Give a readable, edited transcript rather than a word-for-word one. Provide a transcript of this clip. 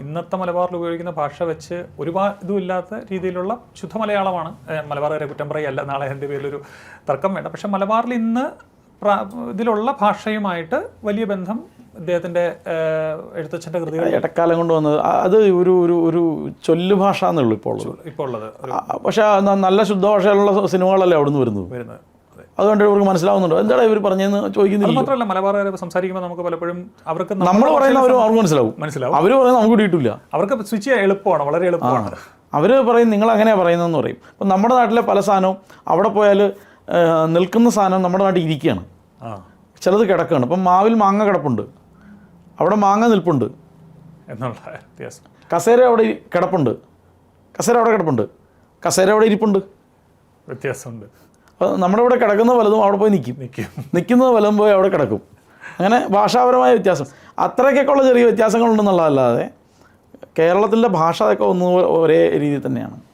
ഇന്നത്തെ മലബാറിൽ ഉപയോഗിക്കുന്ന ഭാഷ വെച്ച് ഒരുപാട് ഇതുമില്ലാത്ത രീതിയിലുള്ള ശുദ്ധ മലയാളമാണ്. മലബാറുകാരെ കുറ്റം പറയല്ല, നാളെ എൻ്റെ പേരിലൊരു തർക്കം വേണ്ട. പക്ഷെ മലബാറിൽ ഇന്ന് ഇതിലുള്ള ഭാഷയുമായിട്ട് വലിയ ബന്ധം ഇദ്ദേഹത്തിൻ്റെ എഴുത്തച്ഛൻ്റെ കൃതികൾ ഇടക്കാലം കൊണ്ട് വന്നത് അത് ഒരു ഒരു ഒരു ചൊല്ലു ഭാഷ എന്നുള്ളൂ ഇപ്പോൾ ഉള്ളത്. പക്ഷേ നല്ല ശുദ്ധഭാഷയിലുള്ള സിനിമകളല്ലേ അവിടെ നിന്ന് വരുന്നത്. അതുകൊണ്ട് ഇവർക്ക് മനസ്സിലാവുന്നുണ്ടോ എന്താണ് ഇവർ പറഞ്ഞതെന്ന് ചോദിക്കുന്നില്ല. മാത്രമല്ല മലബാറുകാരെ സംസാരിക്കുമ്പോൾ നമുക്ക് പലപ്പോഴും അവർക്ക് നമ്മൾ പറയുന്ന അവർക്ക് മനസ്സിലാവും. അവർ പറയുന്നത് നമുക്ക് കിട്ടിയിട്ടില്ല. അവർക്ക് സ്വിച്ച് ചെയ്യാൻ എളുപ്പമാണ്, വളരെ എളുപ്പമാണ്. അവർ പറയും നിങ്ങൾ അങ്ങനെയാണ് പറയുന്നതെന്ന് പറയും. അപ്പം നമ്മുടെ നാട്ടിലെ പല സാധനവും അവിടെ പോയാൽ നിൽക്കുന്ന സാധനം നമ്മുടെ നാട്ടിൽ ഇരിക്കുകയാണ്, ചിലത് കിടക്കുകയാണ്. ഇപ്പം മാവിൽ മാങ്ങ കിടപ്പുണ്ട്, അവിടെ മാങ്ങ നിൽപ്പുണ്ട് എന്നുള്ള വ്യത്യാസം. കസേര അവിടെ കിടപ്പുണ്ട്, കസേര അവിടെ കിടപ്പുണ്ട്, കസേര അവിടെ ഇരിപ്പുണ്ട്, വ്യത്യാസമുണ്ട്. അപ്പോൾ നമ്മുടെ ഇവിടെ കിടക്കുന്ന പലതും അവിടെ പോയി നിൽക്കുന്നത് പലതും പോയി അവിടെ കിടക്കും. അങ്ങനെ ഭാഷാപരമായ വ്യത്യാസം അത്രയ്ക്കൊക്കെ ഉള്ള ചെറിയ വ്യത്യാസങ്ങളുണ്ടെന്നുള്ളതല്ലാതെ കേരളത്തിലെ ഭാഷ ഒക്കെ ഒന്നും ഒരേ രീതിയിൽ തന്നെയാണ്.